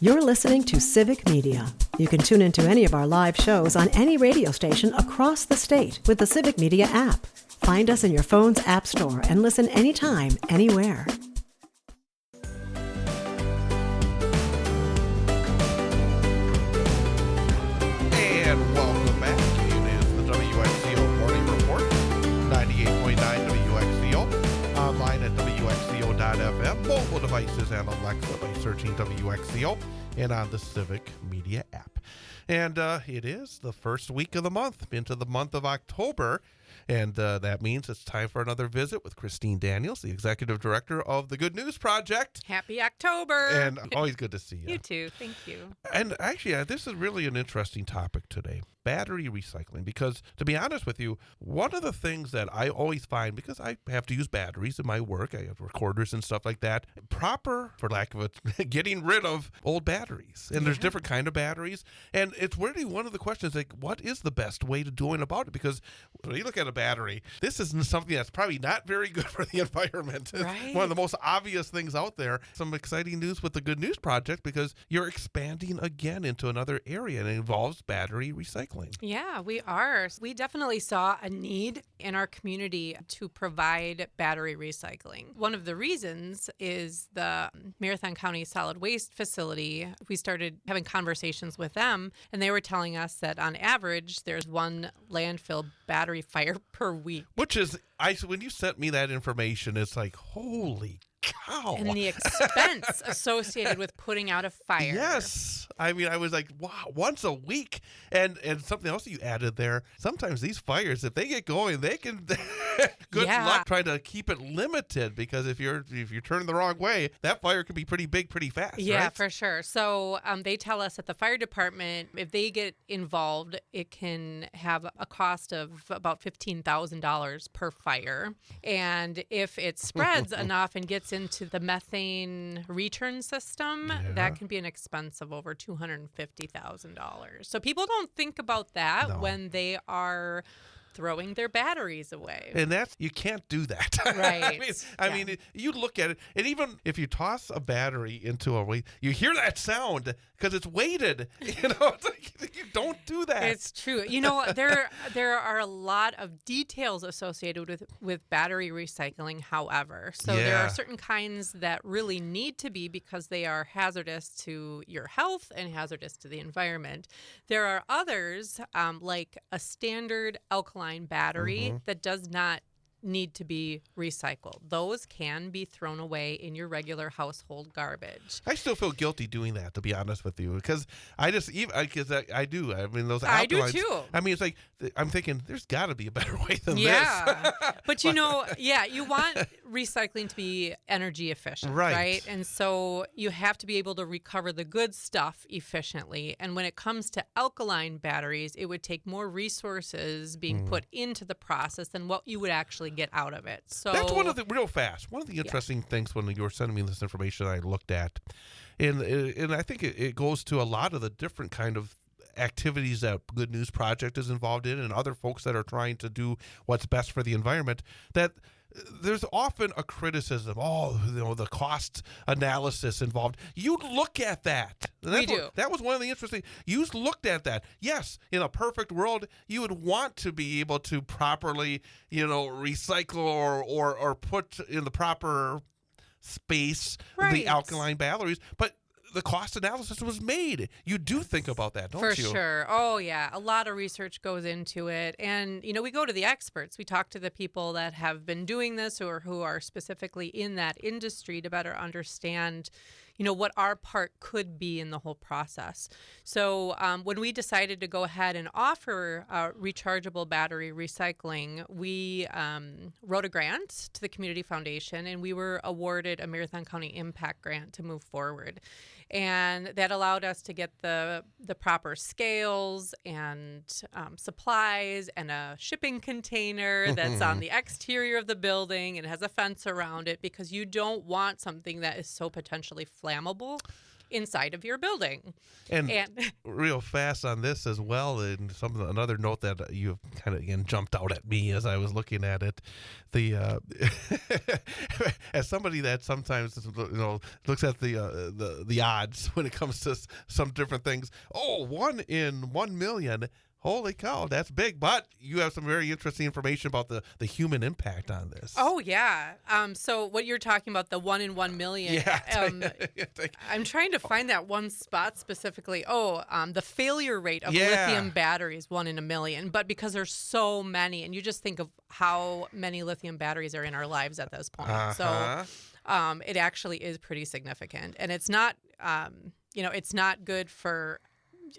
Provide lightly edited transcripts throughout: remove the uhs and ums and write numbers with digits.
You're listening to Civic Media. You can tune into any of our live shows on any radio station across the state with the Civic Media app. Find us in your phone's app store and listen anytime, anywhere. And welcome back. It is the WXCO Morning Report, 98.9 WXCO, online at WXCO.FM, mobile devices and Alexa by searching WXCO, and on the Civic Media app. And it is the first week of the month, into the month of October. And that means it's time for another visit with Christine Daniels, the Executive Director of the Good News Project. Happy October. And always good to see you. You too. Thank you. And actually, this is really an interesting topic today, battery recycling, because to be honest with you, one of the things that I always find, because I have to use batteries in my work, I have recorders and stuff like that, proper, for lack of it, getting rid of old batteries. And there's different kind of batteries. And it's really one of the questions, like, what is the best way to do about it? Because when you look at a battery, this is something that's probably not very good for the environment. It's right. One of the most obvious things out there. Some exciting news with the Good News Project, because you're expanding again into another area, and it involves battery recycling. Yeah, we are. We definitely saw a need in our community to provide battery recycling. One of the reasons is the Marathon County Solid Waste Facility. We started having conversations with them, and they were telling us that on average, there's one landfill battery fire per week. Which is, when you sent me that information, it's like, holy cow. And the expense associated with putting out a fire. Yes. I mean, I was like, wow, once a week. And something else you added there, sometimes these fires, if they get going, they can, good luck trying to keep it limited, because if you're turning the wrong way, that fire can be pretty big pretty fast. Yeah, right? for sure. So they tell us that the fire department, if they get involved, it can have a cost of about $15,000 per fire. And if it spreads enough and gets into the methane return system, that can be an expense of over $250,000. So people don't think about that when they are throwing their batteries away. And you can't do that. Right. I mean, you look at it, and even if you toss a battery into a weight, you hear that sound because it's weighted. It's like, you don't do that. It's true. There are a lot of details associated with battery recycling, however. So there are certain kinds that really need to be, because they are hazardous to your health and hazardous to the environment. There are others, like a standard alkaline battery that does not need to be recycled. Those can be thrown away in your regular household garbage. I still feel guilty doing that, to be honest with you, because I do. I mean, those alkalines. I do too. I mean, it's like, I'm thinking there's got to be a better way than this. But you want recycling to be energy efficient, right? And so you have to be able to recover the good stuff efficiently. And when it comes to alkaline batteries, it would take more resources being put into the process than what you would actually get out of it. So that's one of the interesting things when you were sending me this information I looked at, and I think it goes to a lot of the different kind of activities that Good News Project is involved in, and other folks that are trying to do what's best for the environment, that there's often a criticism, the cost analysis involved. You look at that. We do. That was one of the interesting. You looked at that. Yes, in a perfect world, you would want to be able to properly, recycle or put in the proper space the alkaline batteries, but the cost analysis was made. You do think about that, don't you? For sure. Oh, yeah. A lot of research goes into it. And, we go to the experts. We talk to the people that have been doing this or who are specifically in that industry to better understand, what our part could be in the whole process. So when we decided to go ahead and offer rechargeable battery recycling, we wrote a grant to the Community Foundation, and we were awarded a Marathon County Impact Grant to move forward. And that allowed us to get the proper scales and supplies and a shipping container that's on the exterior of the building and has a fence around it, because you don't want something that is so potentially flammable inside of your building. And real fast on this as well, and another note that you kind of again jumped out at me as I was looking at it, the as somebody that sometimes looks at the odds when it comes to some different things. Oh, 1 in 1 million. Holy cow, that's big. But you have some very interesting information about the human impact on this. Oh, yeah. So what you're talking about, the 1 in 1 million. Yeah. I'm trying to find that one spot specifically. The failure rate of lithium batteries, 1 in a million. But because there's so many, and you just think of how many lithium batteries are in our lives at this point. So it actually is pretty significant. And it's not, it's not good for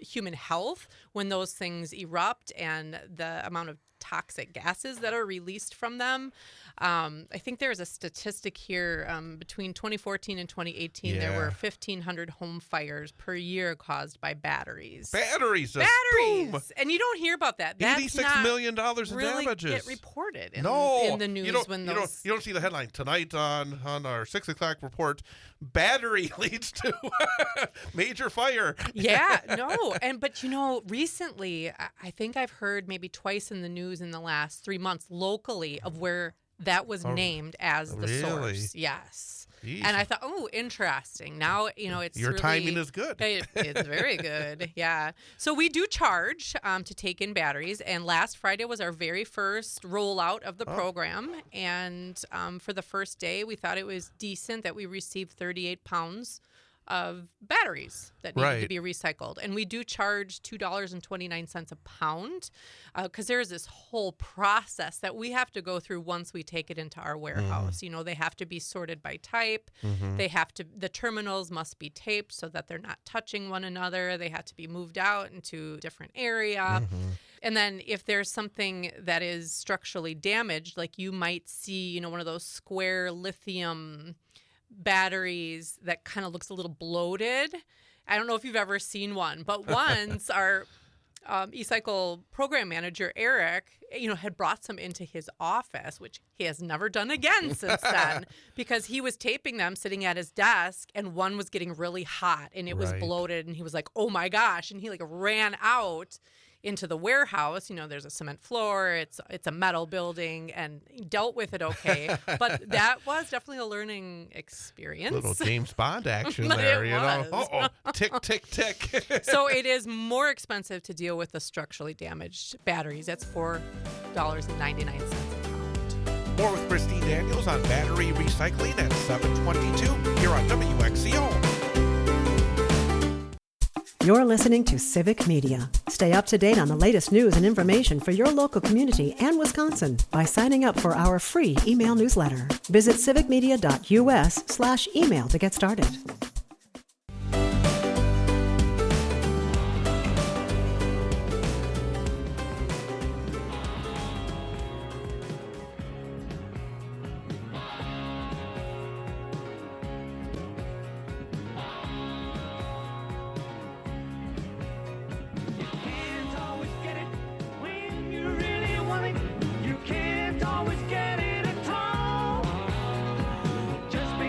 human health when those things erupt and the amount of toxic gases that are released from them. I think there's a statistic here between 2014 and 2018, there were 1,500 home fires per year caused by batteries. Batteries! Boom. And you don't hear about that. That's $86 million in really damages. Get reported in the news. You don't see the headline tonight on our 6 o'clock report. Battery leads to major fire. Yeah, no. But recently, I think I've heard maybe twice in the news in the last 3 months locally of where that was named as the source. Yes. Jeez. And I thought, interesting. Now, it's your timing is good. It's very good. Yeah. So we do charge to take in batteries. And last Friday was our very first rollout of the program. And for the first day, we thought it was decent that we received 38 pounds of batteries that need to be recycled. And we do charge $2.29 a pound because there is this whole process that we have to go through once we take it into our warehouse. They have to be sorted by type. The terminals must be taped so that they're not touching one another. They have to be moved out into a different area. And then if there's something that is structurally damaged, like you might see, one of those square lithium batteries that kind of looks a little bloated. I don't know if you've ever seen one, but once our eCycle program manager, Eric, had brought some into his office, which he has never done again since then, because he was taping them sitting at his desk and one was getting really hot and it was bloated and he was like, oh my gosh. And he ran out into the warehouse. There's a cement floor, it's a metal building, and he dealt with it okay. But that was definitely a learning experience. Little James Bond action there, tick, tick, tick. So it is more expensive to deal with the structurally damaged batteries. That's $4.99 a pound. More with Christine Daniels on battery recycling at 7:22 here on WXCO. You're listening to Civic Media. Stay up to date on the latest news and information for your local community and Wisconsin by signing up for our free email newsletter. Visit civicmedia.us/email to get started.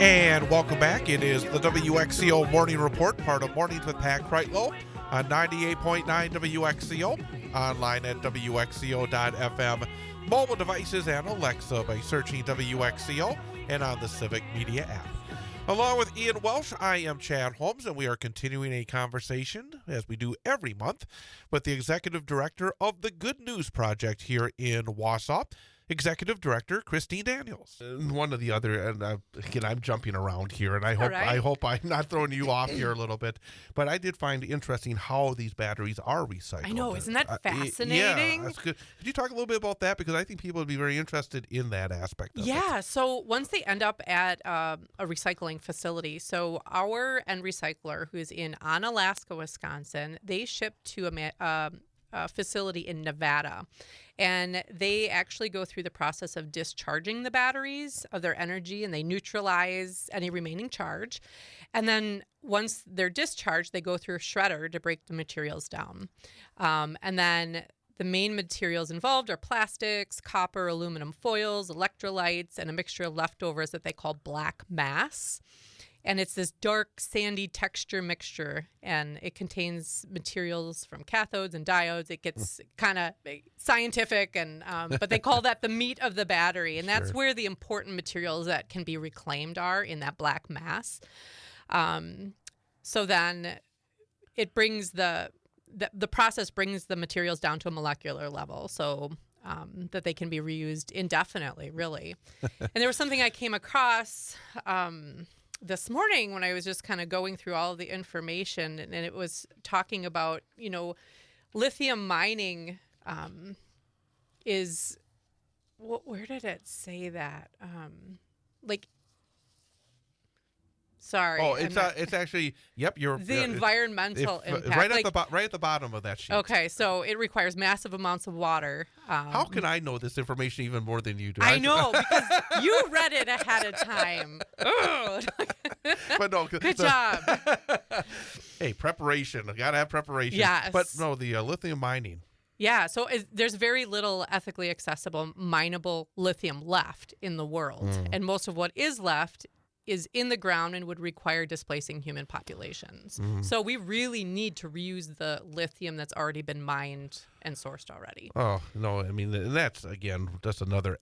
And welcome back. It is the WXCO Morning Report, part of Mornings with Pat Kreitlow on 98.9 WXCO, online at WXCO.FM, mobile devices and Alexa by searching WXCO, and on the Civic Media app. Along with Ian Welsh, I am Chad Holmes, and we are continuing a conversation, as we do every month, with the Executive Director of the Good News Project here in Wausau, Executive Director Christine Daniels. And one of the other, and again, I'm jumping around here, and I hope I'm not throwing you off here a little bit, but I did find interesting how these batteries are recycled. I know, isn't that fascinating? Yeah, that's good. Could you talk a little bit about that? Because I think people would be very interested in that aspect of it. Yeah, so once they end up at a recycling facility, so our end recycler, who's in Onalaska, Wisconsin, they ship to a facility in Nevada. And they actually go through the process of discharging the batteries of their energy, and they neutralize any remaining charge. And then once they're discharged, they go through a shredder to break the materials down. And then the main materials involved are plastics, copper, aluminum foils, electrolytes, and a mixture of leftovers that they call black mass. And it's this dark, sandy texture mixture, and it contains materials from cathodes and diodes. It gets kind of scientific, and but they call that the meat of the battery, and that's where the important materials that can be reclaimed are, in that black mass. So then it brings the process brings the materials down to a molecular level, so that they can be reused indefinitely, really. And there was something I came across this morning when I was just kind of going through all of the information, and it was talking about, lithium mining is, where did it say that? Sorry. Oh, it's actually, yep, you're the environmental impact. Right at the bottom of that sheet. Okay, so it requires massive amounts of water. How can I know this information even more than you do? I know, because you read it ahead of time. But no, good job. Hey, preparation. I gotta have preparation. Yes. But no, the lithium mining. Yeah, so there's very little ethically accessible, mineable lithium left in the world, and most of what is left is in the ground and would require displacing human populations. So we really need to reuse the lithium that's already been mined and sourced already. Oh, no, I mean, that's, again, just another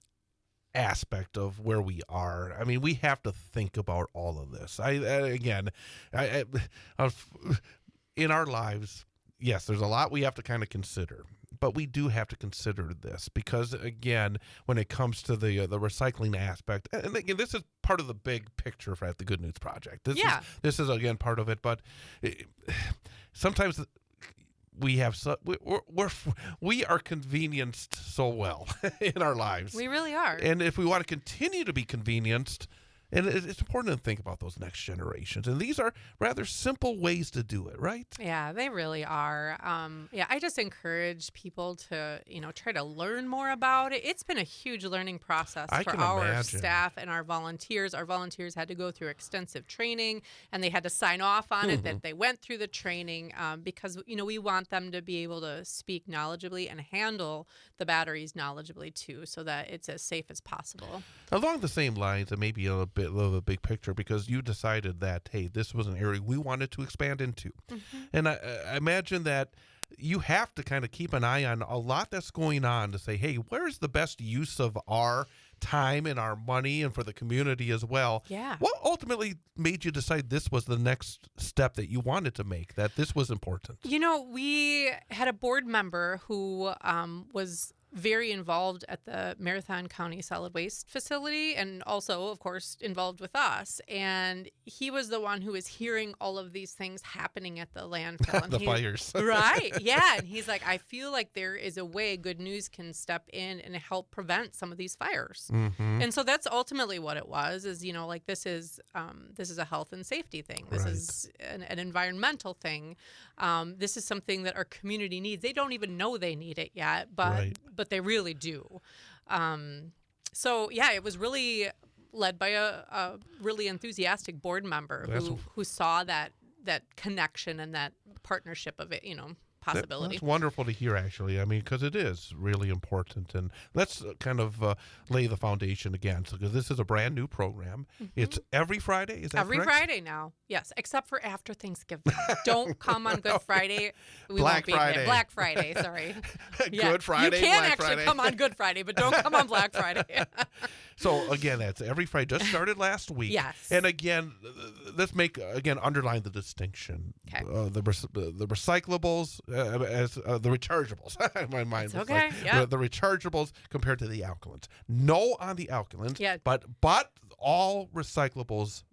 aspect of where we are. I mean, we have to think about all of this. In our lives, yes, there's a lot we have to kind of consider. But we do have to consider this because, again, when it comes to the recycling aspect, and again, this is part of the big picture at the Good News Project. This is again part of it. But sometimes we are convenienced so well in our lives. We really are. And if we want to continue to be convenienced, and it's important to think about those next generations. And these are rather simple ways to do it, right? Yeah, they really are. I just encourage people to, try to learn more about it. It's been a huge learning process for our staff and our volunteers. Our volunteers had to go through extensive training, and they had to sign off on it that they went through the training because, we want them to be able to speak knowledgeably and handle the batteries knowledgeably, too, so that it's as safe as possible. Along the same lines, and maybe a bit of a big picture, because you decided that, hey, this was an area we wanted to expand into. And I imagine that you have to kind of keep an eye on a lot that's going on to say, hey, where's the best use of our time and our money and for the community as well? Yeah. What ultimately made you decide this was the next step that you wanted to make, that this was important? We had a board member who was very involved at the Marathon County Solid Waste Facility, and also, of course, involved with us. And he was the one who was hearing all of these things happening at the landfill. And the fires. Right, yeah. And he's like, I feel like there is a way Good News can step in and help prevent some of these fires. And so that's ultimately what it was, is, this is a health and safety thing. This is an environmental thing. This is something that our community needs. They don't even know they need it yet, but they really do. It was really led by a really enthusiastic board member who saw that connection and that partnership of it, possibility. That's wonderful to hear, actually. I mean, because it is really important. And let's kind of lay the foundation again. So, because this is a brand new program. It's every Friday, is that every correct? Friday now, yes, except for after Thanksgiving. Don't come on Good Friday. We Black won't be Friday. there. Black Friday, sorry. Good Friday, You can Black actually Friday. come on Good Friday, but don't come on Black Friday. So, again, that's every Friday. Just started last week. Yes. And, again, let's underline the distinction. Okay. The recyclables as the rechargeables. My mind It's was okay. like Yeah. the rechargeables compared to the alkalins. No on the alkalins, Yeah. but all recyclables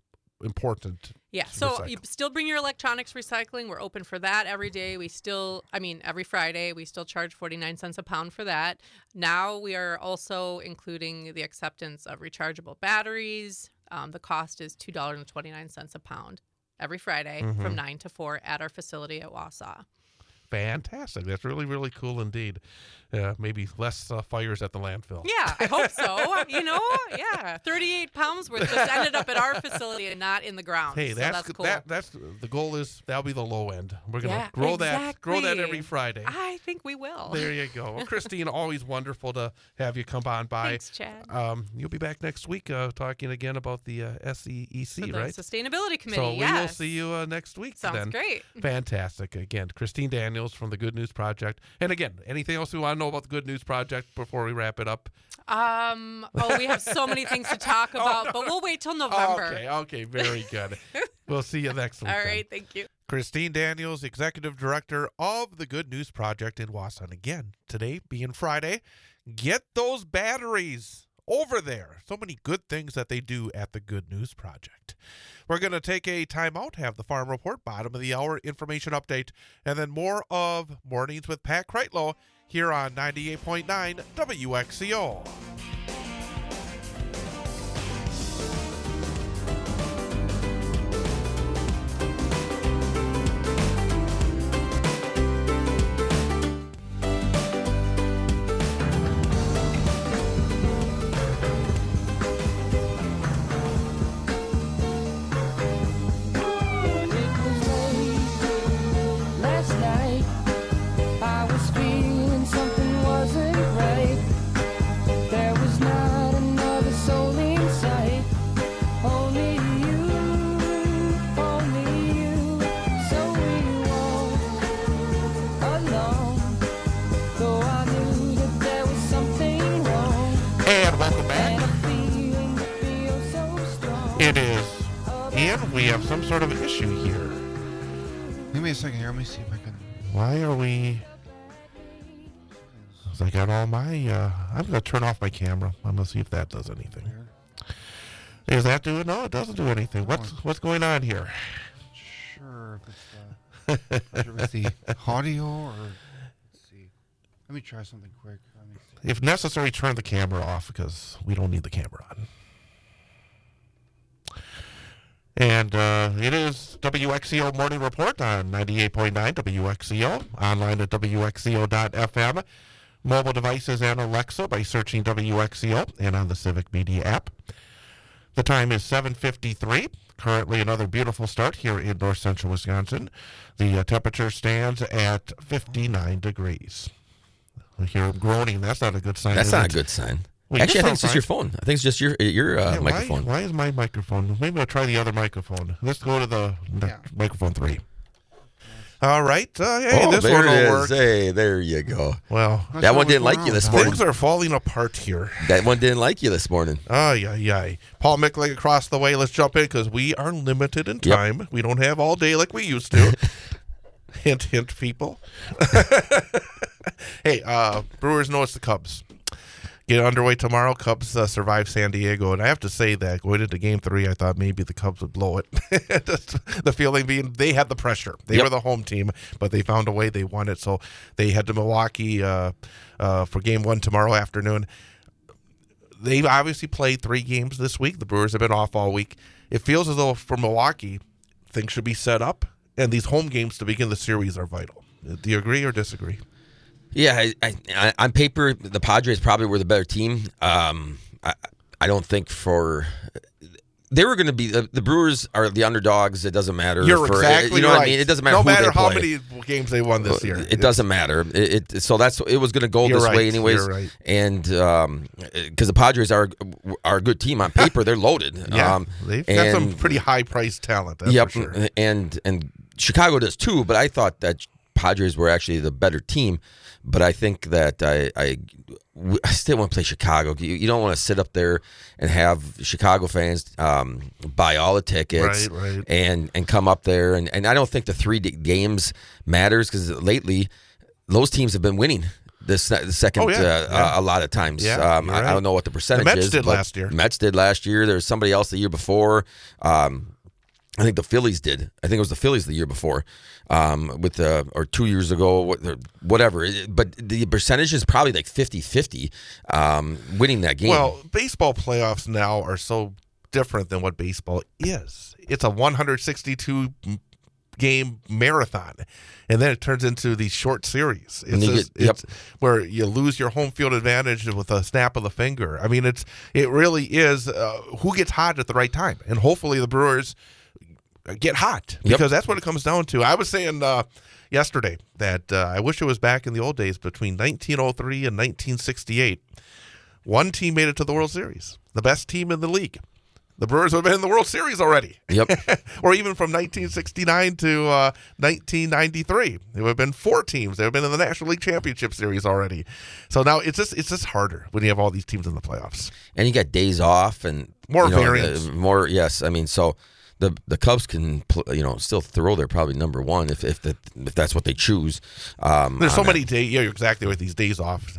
important. Yeah, to so recycle. you still bring your electronics recycling. We're open for that every day. Every Friday, we still charge 49 cents a pound for that. Now we are also including the acceptance of rechargeable batteries. The cost is $2.29 a pound every Friday from 9 to 4 at our facility at Wausau. Fantastic. That's really, really cool indeed. Maybe less fires at the landfill. Yeah, I hope so. 38 pounds worth just ended up at our facility and not in the ground. Hey, so that's cool. That's the goal is that'll be the low end. We're gonna Yeah, grow that exactly. every Friday. I think we will. There you go. Well, Christine, always wonderful to have you come on by. Thanks, Chad. You'll be back next week talking again about the SEEC, right? Sustainability Committee. So we will see you next week. Sounds great. Fantastic. Again, Christine Daniels from the Good News Project. And again, anything else we want to know about the Good News Project before we wrap it up? We have so many things to talk about, but we'll wait till November. Okay, very good. We'll see you next week. All right, thank you. Christine Daniels, Executive Director of the Good News Project in Wausau. And again, today being Friday, get those batteries over there. So many good things that they do at the Good News Project. We're going to take a time out, have the Farm Report, bottom of the hour information update, and then more of Mornings with Pat Kreitlow here on 98.9 WXCO. It is Ian. We have some sort of issue here. Give me a second here. Let me see if I can. Why are we? So I got all my. I'm going to turn off my camera. I'm going to see if that does anything. Is that doing? No, it doesn't do anything. What's going on here? Sure. If it's the audio or. Let's see. Let me try something quick. Let me see. If necessary, turn the camera off because we don't need the camera on. And it is WXCO Morning Report on 98.9 WXCO, online at WXCO.FM, mobile devices and Alexa by searching WXCO, and on the Civic Media app. The time is 7:53. Currently another beautiful start here in north central Wisconsin. The temperature stands at 59 degrees. I hear groaning. That's not a good sign. That's not a good sign. Well, actually, I think it's just your phone. I think it's just your microphone. Why is my microphone? Maybe I'll try the other microphone. Let's go to the microphone 3. All right. This there one will it is. work. Hey, there you go. Well, that one didn't like you this morning. Things are falling apart here. That one didn't like you this morning. Ay. Paul Michlig across the way. Let's jump in because we are limited in time. We don't have all day like we used to. Hint, hint, people. Hey, Brewers know it's the Cubs. Get underway tomorrow. Cubs survive San Diego. And I have to say that going into Game 3, I thought maybe the Cubs would blow it. The feeling being they had the pressure. They were the home team, but they found a way. They won it. So they head to Milwaukee for Game 1 tomorrow afternoon. They've obviously played 3 games this week. The Brewers have been off all week. It feels as though for Milwaukee, things should be set up. And these home games to begin the series are vital. Do you agree or disagree? Yeah, I, on paper, the Padres probably were the better team. I don't think they were going to be the Brewers are the underdogs. It doesn't matter. You're exactly you know right. what I mean? It doesn't matter. No who matter they how play. many games they won this year. It doesn't matter. So it was going to go this way anyways. You're right. And because the Padres are a good team on paper, they're loaded. Yeah, they've got some pretty high priced talent. That's for sure. And Chicago does too. But I thought that Padres were actually the better team. But I think that I still want to play Chicago. You don't want to sit up there and have Chicago fans buy all the tickets and come up there. And I don't think the 3 games matters because lately those teams have been winning the second a lot of times. Yeah, I don't know what the percentage the Mets is. did last year. Mets did last year. There was somebody else the year before. I think the Phillies did. I think it was the Phillies the year before, or 2 years ago, whatever. But the percentage is probably like 50-50 winning that game. Well, baseball playoffs now are so different than what baseball is. It's a 162 game marathon. And then it turns into these short series. It's where you lose your home field advantage with a snap of the finger. I mean, it really is who gets hot at the right time. And hopefully the Brewers get hot, because that's what it comes down to. I was saying yesterday that I wish it was back in the old days between 1903 and 1968. One team made it to the World Series, the best team in the league. The Brewers would have been in the World Series already. Yep. Or even from 1969 to 1993. There would have been 4 teams. They would have been in the National League Championship Series already. So now it's just harder when you have all these teams in the playoffs. And you got days off and more variance. Yes. I mean, so the Cubs can still throw their probably number one if that's what they choose. There's so many days. Yeah, you're exactly right. These days off.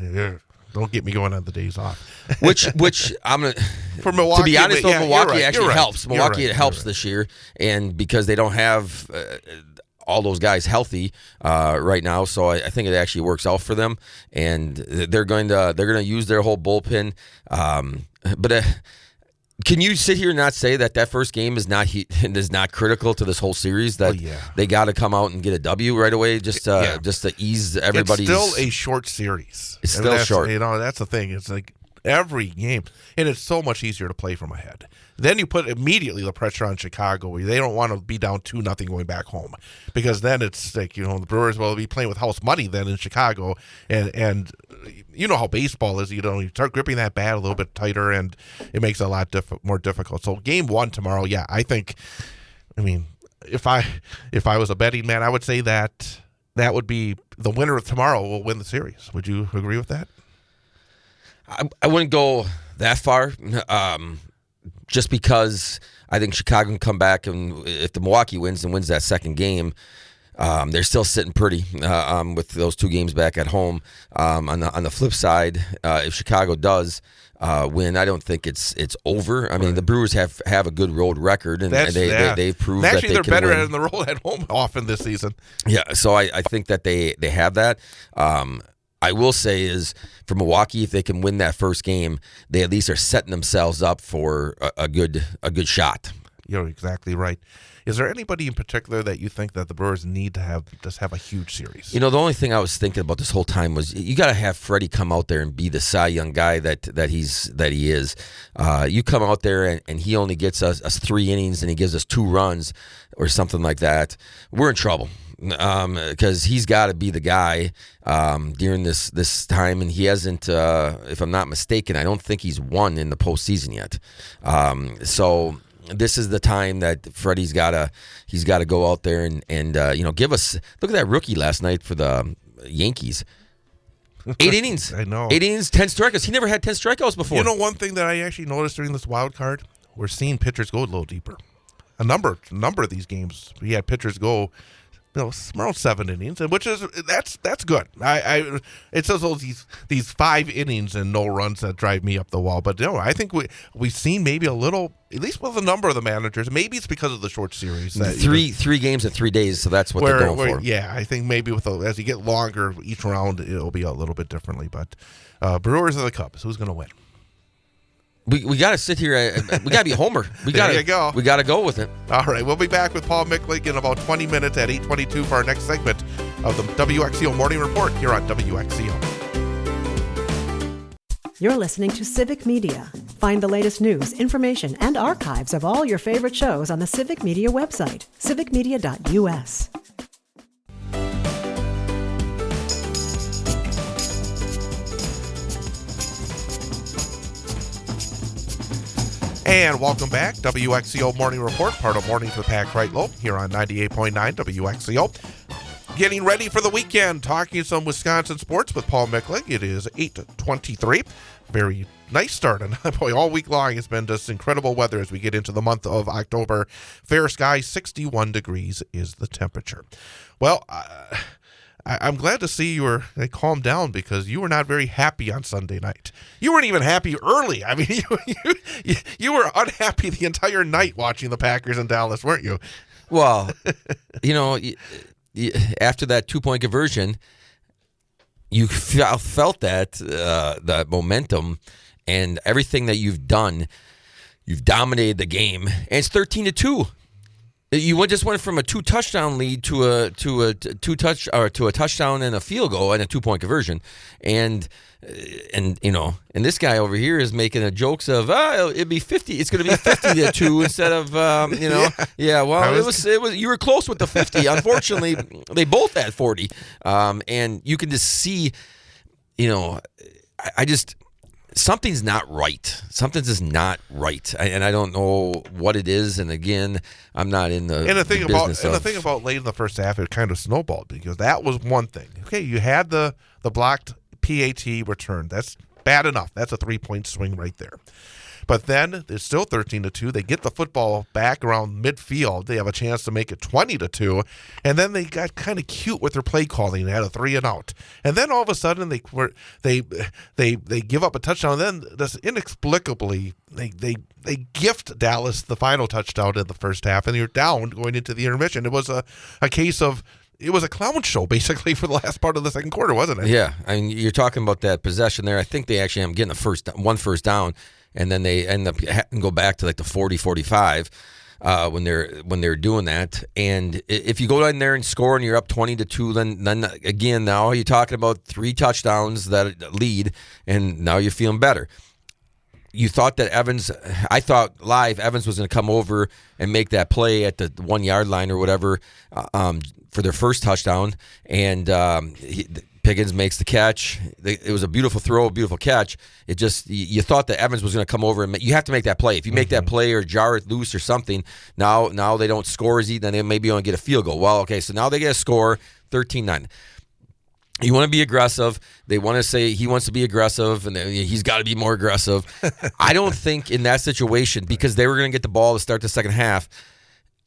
Don't get me going on the days off. which I'm gonna. For Milwaukee, to be honest, though, Milwaukee actually helps. Milwaukee helps this year, and because they don't have all those guys healthy right now, so I think it actually works out for them, and they're going to use their whole bullpen. But can you sit here and not say that first game is not critical to this whole series? That they got to come out and get a W right away, just to ease everybody's. It's still a short series. It's still short. That's the thing. It's like every game, and it's so much easier to play from ahead. Then you put immediately the pressure on Chicago, where they don't want to be down 2-0 going back home, because then it's like the Brewers will be playing with house money then in Chicago, and you know how baseball is. You start gripping that bat a little bit tighter, and it makes it a lot more difficult. So game 1 tomorrow, I think. I mean, if I was a betting man, I would say that would be the winner of tomorrow will win the series. Would you agree with that? I wouldn't go that far. Just because I think Chicago can come back, and if the Milwaukee wins that second game, they're still sitting pretty with those 2 games back at home. On the flip side, if Chicago does win, I don't think it's over. I mean, the Brewers have a good road record, and they've proved that they can win. Actually, they're better at the road at home often this season. Yeah, so I think that they have that. I will say is for Milwaukee, if they can win that first game, they at least are setting themselves up for a good shot. You're exactly right. Is there anybody in particular that you think that the Brewers need to have a huge series? The only thing I was thinking about this whole time was you got to have Freddie come out there and be the Cy Young guy that he is. You come out there and he only gets us 3 innings and he gives us 2 runs or something like that. We're in trouble. Because he's got to be the guy during this time, and he hasn't. If I'm not mistaken, I don't think he's won in the postseason yet. So this is the time that Freddie's got to go out there and give us. Look at that rookie last night for the Yankees. 8 innings. I know. 8 innings, 10 strikeouts. He never had 10 strikeouts before. One thing that I actually noticed during this wild card, we're seeing pitchers go a little deeper. A number of these games, we had pitchers go. Around 7 innings, which is that's good. It's these 5 innings and no runs that drive me up the wall. But I think we've seen maybe a little, at least with a number of the managers. Maybe it's because of the short series. That three games in 3 days, so that's what they're going for. Yeah, I think maybe as you get longer each round, it'll be a little bit differently. But Brewers or the Cubs, who's going to win? We got to sit here. We got to be a homer. We got to go with it. All right, we'll be back with Paul Michlig in about 20 minutes at 8:22 for our next segment of the WXCO Morning Report here on WXCO. You're listening to Civic Media. Find the latest news, information, and archives of all your favorite shows on the Civic Media website, civicmedia.us. And welcome back. WXCO Morning Report, part of Mornings with Pat Kreitlow here on 98.9 WXCO. Getting ready for the weekend, talking some Wisconsin sports with Paul Michlig. It is 8:23. Very nice start. And boy, all week long it's been just incredible weather as we get into the month of October. Fair skies, 61 degrees is the temperature. Well, I'm glad to see they calmed down, because you were not very happy on Sunday night. You weren't even happy early. I mean, you were unhappy the entire night watching the Packers in Dallas, weren't you? Well, after that 2-point conversion, you felt that momentum and everything that you've done. You've dominated the game, and it's 13-2. You just went from a 2-touchdown lead to a touchdown and a field goal and a 2-point conversion, and this guy over here is making a jokes of it'd be 50. It's going to be 50-2 instead of yeah. Well, it was you were close with the 50. Unfortunately, they both had 40, and you can just see, I just. Something's not right. Something's just not right, and I don't know what it is. And again, I'm not in the business. The thing about late in the first half, it kind of snowballed because that was one thing. Okay, you had the blocked PAT return. That's bad enough. That's a 3-point swing right there. But then it's still 13-2. They get the football back around midfield. They have a chance to make it 20-2, and then they got kind of cute with their play calling. They had a 3-and-out, and then all of a sudden they give up a touchdown. And then this inexplicably they gift Dallas the final touchdown in the first half, and you're down going into the intermission. It was a case of. It was a clown show, basically, for the last part of the second quarter, wasn't it? Yeah, I mean, you're talking about that possession there. I think they actually end up getting one first down, and then they end up having to go back to like the 40-45 when they're doing that. And if you go in there and score and you're up 20-2, then again, now you're talking about 3 touchdowns that lead, and now you're feeling better. You thought that I thought Evans was going to come over and make that play at the 1 yard line or whatever for their first touchdown, and Pickens makes the catch. It was a beautiful throw, a beautiful catch. It just, you thought that Evans was going to come over and you have to make that play. If you make that play or jar it loose or something, now they don't score as easy, then they maybe only get a field goal. Well, okay, so now they get a score, 13-9. You want to be aggressive. They want to say he wants to be aggressive, and he's got to be more aggressive. I don't think in that situation, because they were going to get the ball to start the second half,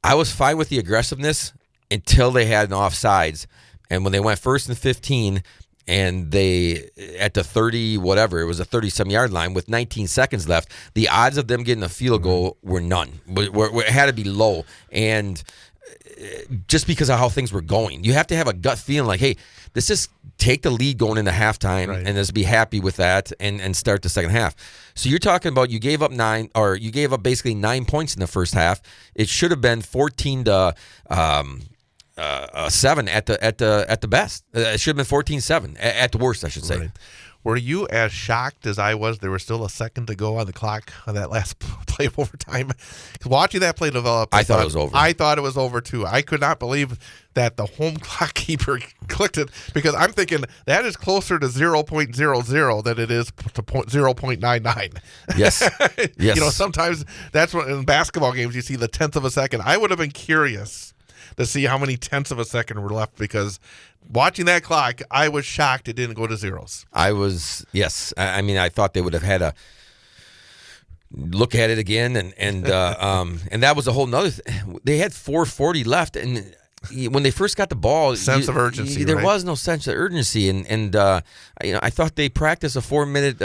I was fine with the aggressiveness until they had an offsides. And when they went 1st and 15, and they, at the 30, whatever, it was a 30-some yard line with 19 seconds left, the odds of them getting a field goal were none. It had to be low. And just because of how things were going, you have to have a gut feeling like, hey, let's just take the lead going into halftime and just be happy with that and start the second half. So you're talking about you gave up basically 9 points in the first half. It should have been 14-7 at the best. It should have been 14-7 at the worst, I should say. Right. Were you as shocked as I was? There was still a second to go on the clock on that last play of overtime. Watching that play develop, I thought it was over. I thought it was over too. I could not believe that the home clock keeper clicked it, because I'm thinking that is closer to 0.00 than it is to 0.99. Yes. Yes. Sometimes that's what in basketball games you see the tenth of a second. I would have been curious to see how many tenths of a second were left, because watching that clock, I was shocked it didn't go to zeros. I was, yes. I mean, I thought they would have had a look at it again, and that was a whole nother thing. They had 4:40 left, and when they first got the ball, sense of urgency. There was no sense of urgency, and I thought they practiced a 4-minute,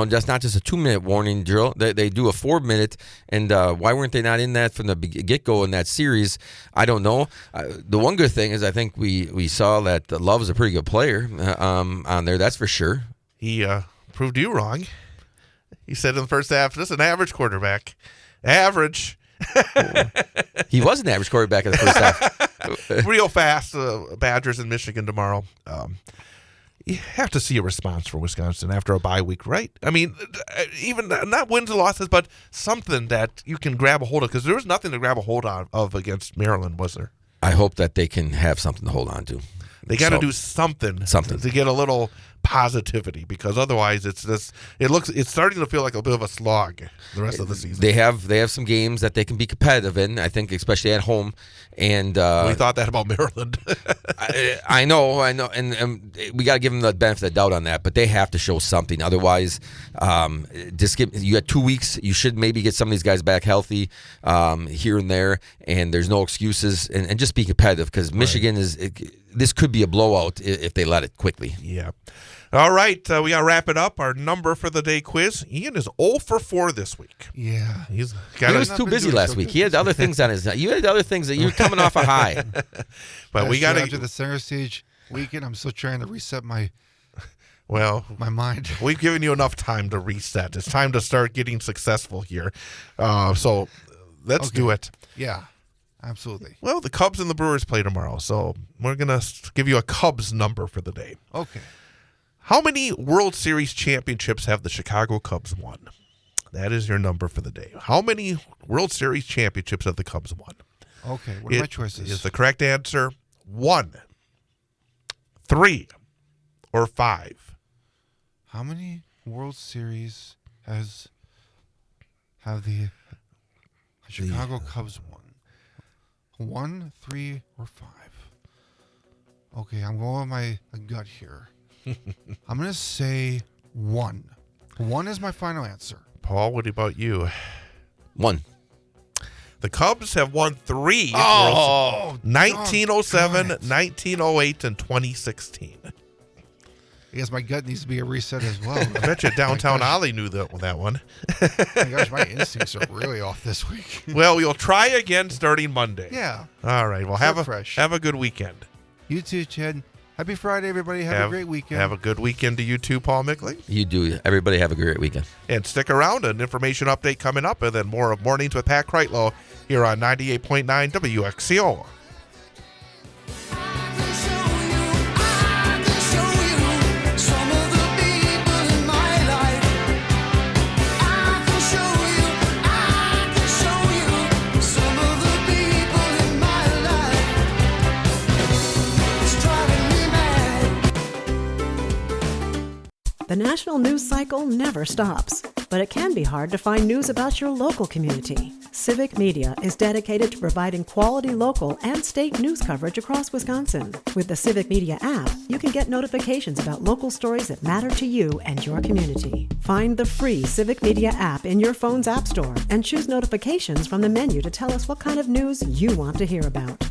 just not just a 2-minute warning drill. They do a 4-minute, and why weren't they not in that from the get-go in that series? I don't know. The one good thing is I think we saw that Love is a pretty good player on there. That's for sure. He proved you wrong. He said in the first half, this is an average quarterback. Average. He was an average quarterback in the first half. Real fast. Badgers in Michigan tomorrow. You have to see a response for Wisconsin after a bye week, right? I mean, even not wins and losses, but something that you can grab a hold of, because there was nothing to grab a hold of against Maryland, was there? I hope that they can have something to hold on to. They got to do something to get a little positivity, because otherwise it's starting to feel like a bit of a slog the rest of the season. They have some games that they can be competitive in, I think, especially at home. And we thought that about Maryland. I know, and we got to give them the benefit of the doubt on that. But they have to show something, otherwise, you had 2 weeks. You should maybe get some of these guys back healthy here and there, and there's no excuses, and just be competitive, because Michigan this could be a blowout if they let it quickly. Yeah. All right, we got to wrap it up. Our number for the day quiz. Ian is 0 for 4 this week. Yeah. He was too busy last week. He had other things on his. You had other things that you were coming off a high. But we got to after the center stage weekend. I'm still trying to reset my mind. We've given you enough time to reset. It's time to start getting successful here. So let's do it. Yeah. Absolutely. Well, the Cubs and the Brewers play tomorrow, so we're going to give you a Cubs number for the day. Okay. How many World Series championships have the Chicago Cubs won? That is your number for the day. How many World Series championships have the Cubs won? Okay, what are my choices? Is the correct answer 1, 3, or 5? How many World Series have the Chicago Cubs won? 1, 3, or 5? Okay, I'm going with my gut here. I'm going to say 1. 1 is my final answer. Paul, what about you? 1. The Cubs have won 3. Oh, 1907, 1908, and 2016. I guess my gut needs to be a reset as well. I bet you Downtown Ollie knew that one. My gosh, my instincts are really off this week. Well, we'll try again starting Monday. Yeah. All right. Well, have a good weekend. You too, Chad. Happy Friday, everybody. Have a great weekend. Have a good weekend to you too, Paul Michlig. You do. Everybody have a great weekend. And stick around. An information update coming up, and then more of Mornings with Pat Kreitlow here on 98.9 WXCO. The national news cycle never stops, but it can be hard to find news about your local community. Civic Media is dedicated to providing quality local and state news coverage across Wisconsin. With the Civic Media app, you can get notifications about local stories that matter to you and your community. Find the free Civic Media app in your phone's app store and choose notifications from the menu to tell us what kind of news you want to hear about.